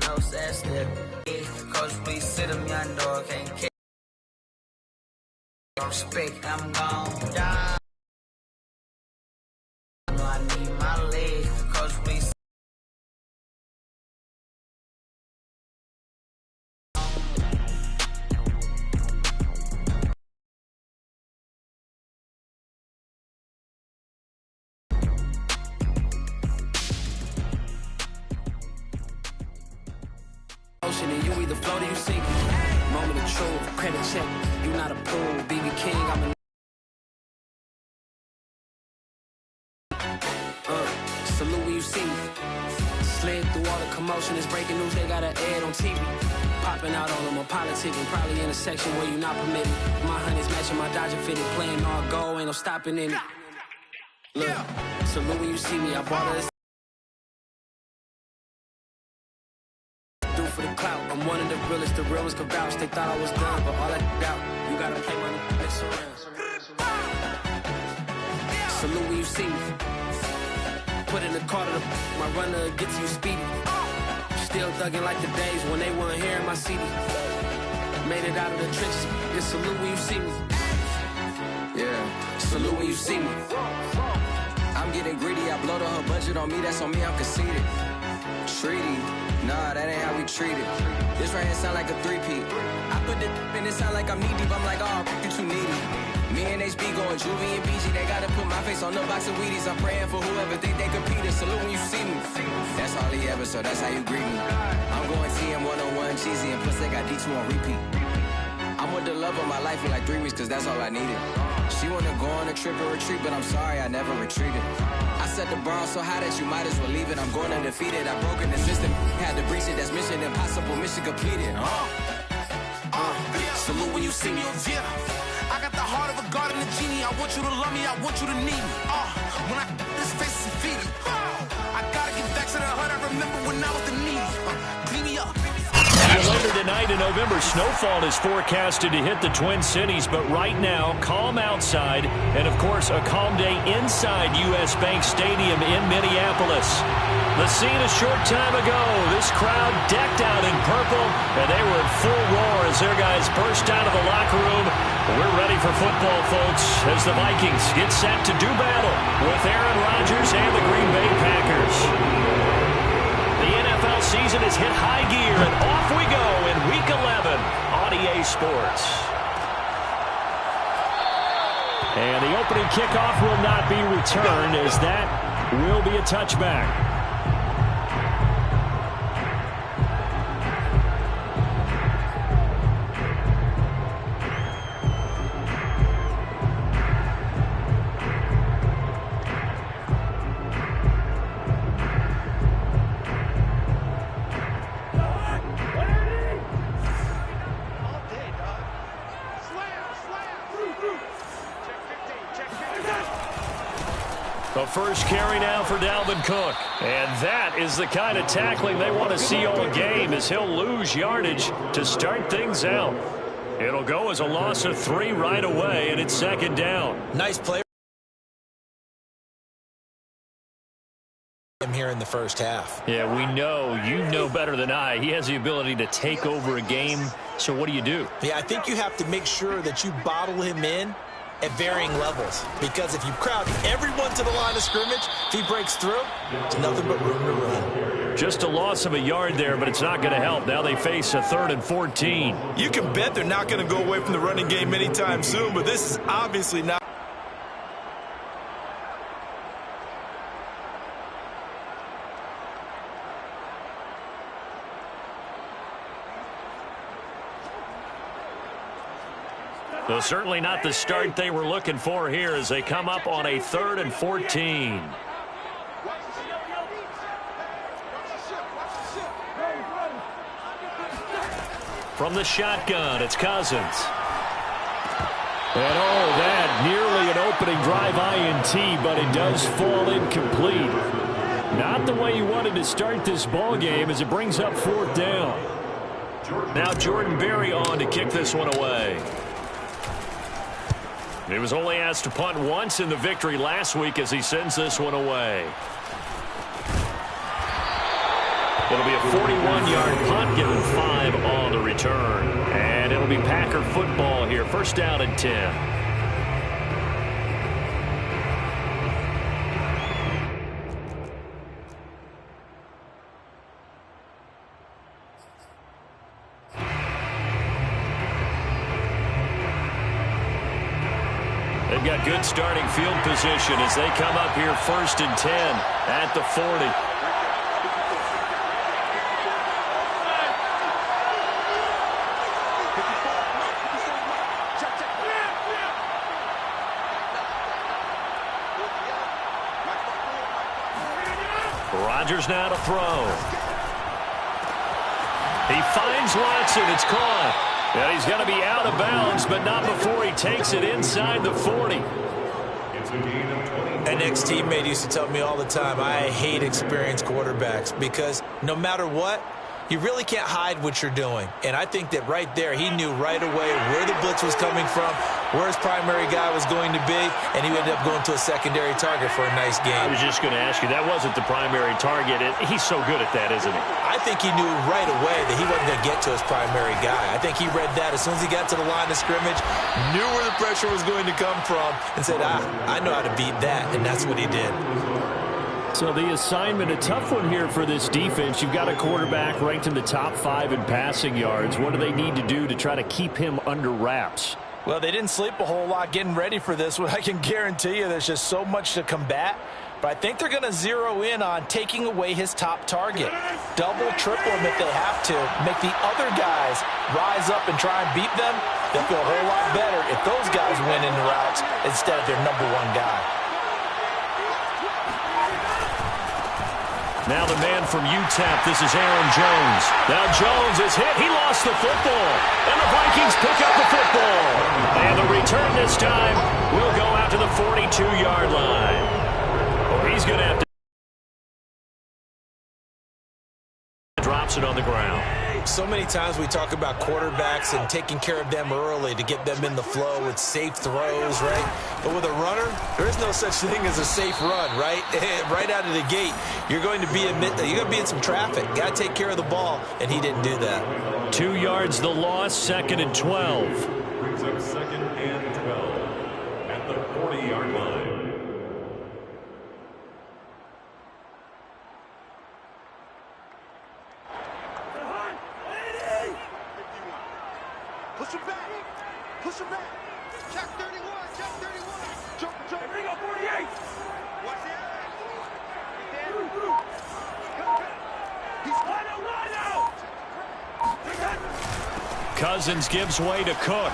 No sense there. Coach, please sit him, young dog can't kick. Respect, I'm gone down. I need my leg. Coach, please. And you either float or you sink. Moment of truth, credit check. You not approved. BB King, I'm a salute when you see me. Slid through all the commotion. It's breaking news. They got an ad on TV. Popping out on them, I'm politicking. Probably in a section where you not permitted. My honey's matching my Dodger fitted. Playing all go, ain't no stopping in it. Look, salute when you see me. I bought her. For the clout, I'm one of the realest. The real ones can vouch. They thought I was done, but all that doubt. You gotta play my next around. Salute when you see me. Put in the car to my runner gets you speedy. Still thugging like the days when they weren't hearing my CD. Made it out of the trenches. Just salute when you see me. Yeah, salute when you see me. I'm getting greedy. I blow the whole budget on me. That's on me. I'm conceited. Treaty. Nah, that ain't how we treat it. This right here sound like a three-peat. I put the in it sound like I'm knee-deep. I'm like, oh, you too needy. Me and HB going Juvie and BG. They gotta put my face on the box of Wheaties. I'm praying for whoever think they competed. Salute when you see me. That's all he ever, so that's how you greet me. I'm going TM 101 cheesy, and plus they got D2 on repeat. I'm with the love of my life in like 3 weeks, cause that's all I needed. She wanna go on a trip or retreat, but I'm sorry, I never retreated. I set the bar so high that you might as well leave it. I'm going undefeated. I broke in the system, had to breach it. That's mission impossible, mission completed. Salute when you see me. Yeah, I got the heart of a god and a genie. I want you to love me, I want you to need me. When I this face is feeding. I gotta get back to the hood. I remember when I was the needy. Clean me up. Later tonight in November, snowfall is forecasted to hit the Twin Cities, but right now, calm outside, and of course, a calm day inside U.S. Bank Stadium in Minneapolis. The scene a short time ago, this crowd decked out in purple, and they were in full roar as their guys burst out of the locker room. We're ready for football, folks, as the Vikings get set to do battle with Aaron Rodgers and the Green Bay Packers. The NFL season has hit high gear, and off we go in Week 11 on EA Sports. And the opening kickoff will not be returned, as that will be a touchback. The first carry now for Dalvin Cook. And that is the kind of tackling they want to see all game, as he'll lose yardage to start things out. It'll go as a loss of 3 right away, and it's second down. Nice play here in the first half. Yeah, we know, you know better than I, he has the ability to take over a game. So what do you do? Yeah, I think you have to make sure that you bottle him in at varying levels, because if you crowd everyone to the line of scrimmage, if he breaks through, there's nothing but room to run. Just a loss of a yard there, but it's not going to help. Now they face a 3rd and 14. You can bet they're not going to go away from the running game anytime soon, but this is obviously not. So certainly not the start they were looking for here as they come up on a 3rd and 14. From the shotgun, it's Cousins. And oh, that nearly an opening drive INT, but it does fall incomplete. Not the way you wanted to start this ball game as it brings up 4th down. Now Jordan Berry on to kick this one away. He was only asked to punt once in the victory last week as he sends this one away. It'll be a 41-yard punt, given 5 on the return. And it'll be Packer football here. First down and 10. They've got good starting field position as they come up here first and 10 at the 40. Rodgers now to throw. He finds Watson. It's caught. And he's going to be out of bounds, but not before he takes it inside the 40. An ex-teammate used to tell me all the time, I hate experienced quarterbacks because no matter what, you really can't hide what you're doing. And I think that right there, he knew right away where the blitz was coming from, where his primary guy was going to be, and he ended up going to a secondary target for a nice game. I was just going to ask you, that wasn't the primary target. He's so good at that, isn't he? I think he knew right away that he wasn't going to get to his primary guy. I think he read that as soon as he got to the line of scrimmage, knew where the pressure was going to come from, and said, I know how to beat that, and that's what he did. So the assignment, a tough one here for this defense. You've got a quarterback ranked in the top 5 in passing yards. What do they need to do to try to keep him under wraps? Well, they didn't sleep a whole lot getting ready for this one. I can guarantee you there's just so much to combat. But I think they're going to zero in on taking away his top target. Double, triple him if they have to. Make the other guys rise up and try and beat them. They'll feel a whole lot better if those guys win in the routes instead of their number 1 guy. Now the man from UTEP, this is Aaron Jones. Now Jones is hit. He lost the football. And the Vikings pick up the football. And the return this time will go out to the 42-yard line. Oh, he's going to have to. Drops it on the ground. So many times we talk about quarterbacks and taking care of them early to get them in the flow with safe throws, right? But with a runner, there is no such thing as a safe run, right? Right out of the gate, you're going to be in some traffic. Got to take care of the ball, and he didn't do that. 2 yards the loss, 2nd and 12. Brings up 2nd and 12 at the 40-yard line. Push him back. Push him back. Check 31. Check 31. Jump. Bring up 48. Watch the He's line out. Cousins gives way to Cook.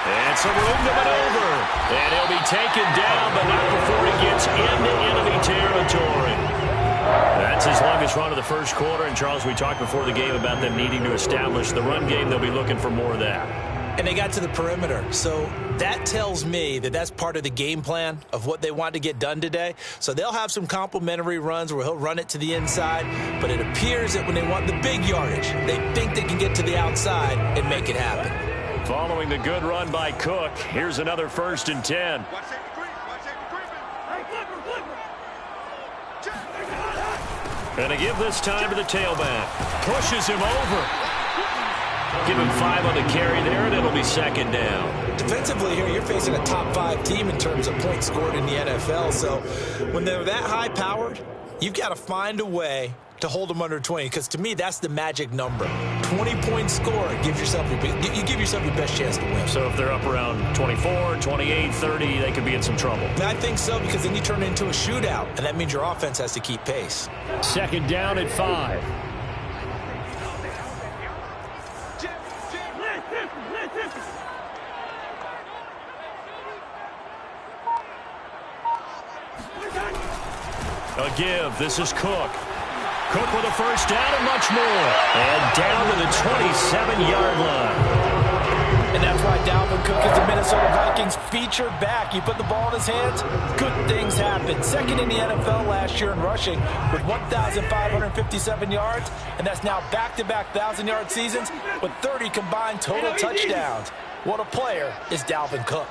And some room to maneuver. And he'll be taken down, but not before he gets into enemy territory. That's his longest run of the first quarter. And, Charles, we talked before the game about them needing to establish the run game. They'll be looking for more of that. And they got to the perimeter. So that tells me that that's part of the game plan of what they want to get done today. So they'll have some complimentary runs where he'll run it to the inside. But it appears that when they want the big yardage, they think they can get to the outside and make it happen. Following the good run by Cook, here's another 1st and 10. And a give this time to the tailback. Pushes him over. Give him 5 on the carry there, and it'll be 2nd down. Defensively here, you're facing a top 5 team in terms of points scored in the NFL. So when they're that high-powered, you've got to find a way to hold them under 20, because to me, that's the magic number. 20-point score, you give yourself your best chance to win. So if they're up around 24, 28, 30, they could be in some trouble. I think so, because then you turn it into a shootout, and that means your offense has to keep pace. 2nd down at 5. A give. This is Cook. Cook with a first down and much more. And down to the 27-yard line. And that's why Dalvin Cook is the Minnesota Vikings featured back. You put the ball in his hands, good things happen. 2nd in the NFL last year in rushing with 1,557 yards. And that's now back-to-back 1,000-yard seasons with 30 combined total touchdowns. What a player is Dalvin Cook.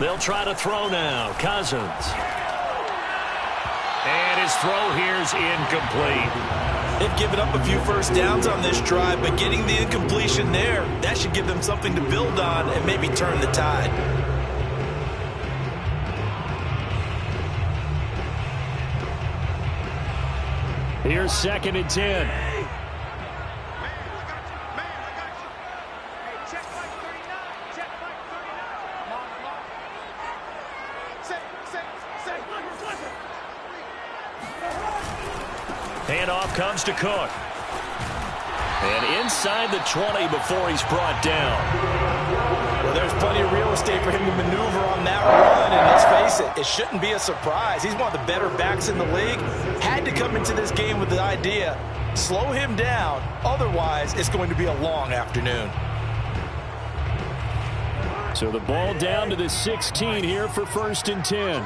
They'll try to throw now. Cousins. And his throw here's incomplete. They've given up a few first downs on this drive, but getting the incompletion there, that should give them something to build on and maybe turn the tide. Here's 2nd and 10. Handoff comes to Cook. And inside the 20 before he's brought down. Well, there's plenty of real estate for him to maneuver on that run, and let's face it, it shouldn't be a surprise. He's one of the better backs in the league. Had to come into this game with the idea, slow him down, otherwise it's going to be a long afternoon. So the ball down to the 16 here for 1st and 10.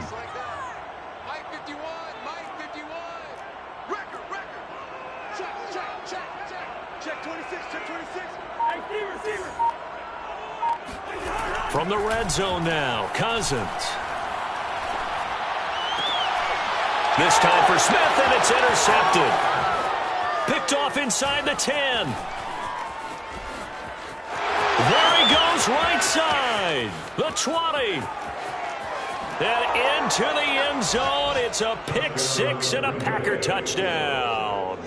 From the red zone now, Cousins. This time for Smith, and it's intercepted. Picked off inside the 10. There he goes, right side. The 20. And into the end zone. It's a pick six and a Packer touchdown.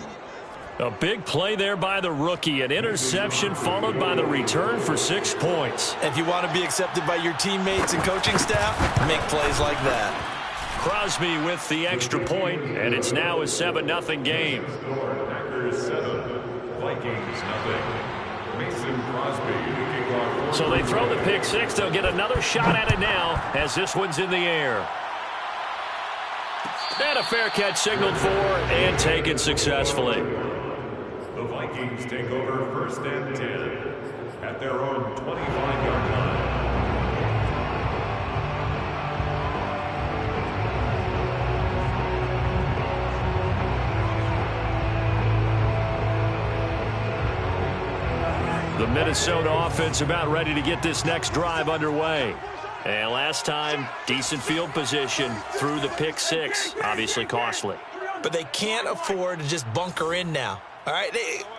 A big play there by the rookie. An interception followed by the return for 6 points. If you want to be accepted by your teammates and coaching staff, make plays like that. Crosby with the extra point, and it's now a 7-0 game. Packers 7, Vikings 0. Mason Crosby. So they throw the pick six. They'll get another shot at it now as this one's in the air. And a fair catch signaled for and taken successfully. The Vikings take over 1st and 10 at their own 25-yard line. The Minnesota offense about ready to get this next drive underway. And last time, decent field position through the pick six. Obviously costly. But they can't afford to just bunker in now. All right,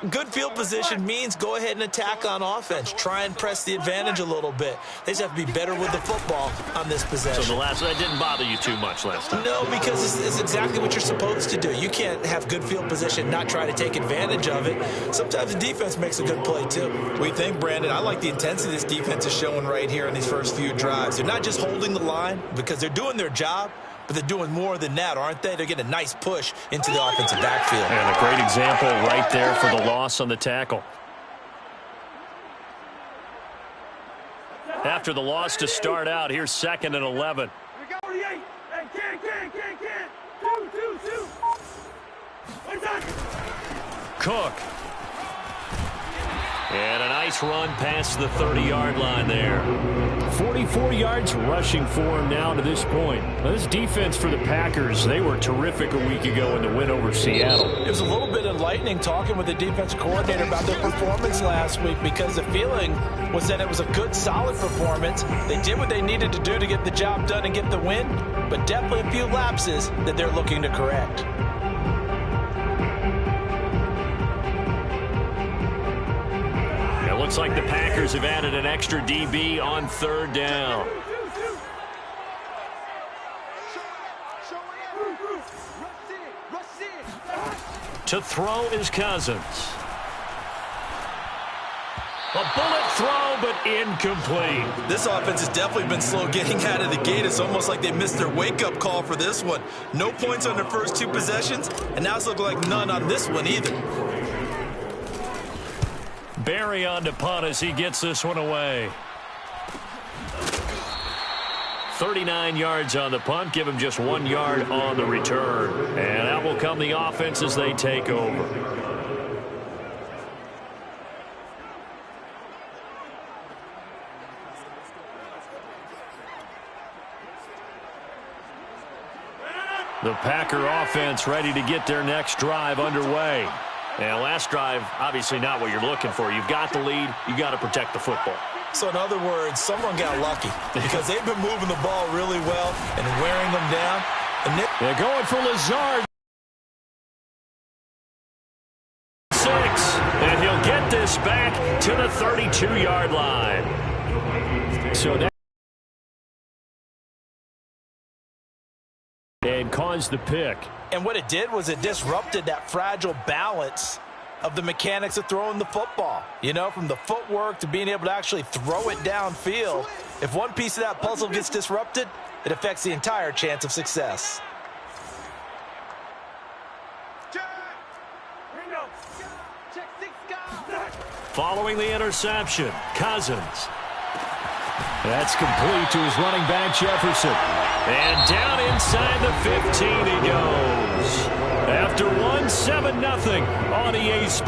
good field position means go ahead and attack on offense. Try and press the advantage a little bit. They just have to be better with the football on this possession. So that didn't bother you too much last time? No, because it's exactly what you're supposed to do. You can't have good field position, not try to take advantage of it. Sometimes the defense makes a good play, too. What do you think, Brandon? I like the intensity this defense is showing right here in these first few drives. They're not just holding the line because they're doing their job, but they're doing more than that, aren't they? They're getting a nice push into the offensive backfield. And a great example right there for the loss on the tackle. After the loss to start out, here's 2nd and 11. Cook. And a nice run past the 30-yard line there. 44 yards rushing for him now to this point. Now, this defense for the Packers, they were terrific a week ago in the win over Seattle. It was a little bit enlightening talking with the defensive coordinator about their performance last week because the feeling was that it was a good, solid performance. They did what they needed to do to get the job done and get the win, but definitely a few lapses that they're looking to correct. Looks like the Packers have added an extra DB on 3rd down. To throw is Cousins. A bullet throw, but incomplete. This offense has definitely been slow getting out of the gate. It's almost like they missed their wake-up call for this one. No points on their first 2 possessions, and now it's looking like none on this one either. Barry on to punt as he gets this one away. 39 yards on the punt, give him just 1 yard on the return. And that will come the offense as they take over. The Packer offense ready to get their next drive underway. And last drive, obviously not what you're looking for. You've got the lead. You got to protect the football. So in other words, someone got lucky because they've been moving the ball really well and wearing them down. They're going for Lazard. 6. And he'll get this back to the 32-yard line. So that and caused the pick. And what it did was it disrupted that fragile balance of the mechanics of throwing the football. You know, from the footwork to being able to actually throw it downfield. If one piece of that puzzle gets disrupted, it affects the entire chance of success. Following the interception, Cousins. That's complete to his running back, Jefferson. And down inside the 15 he goes. After 1, 7-0 on EA Sports.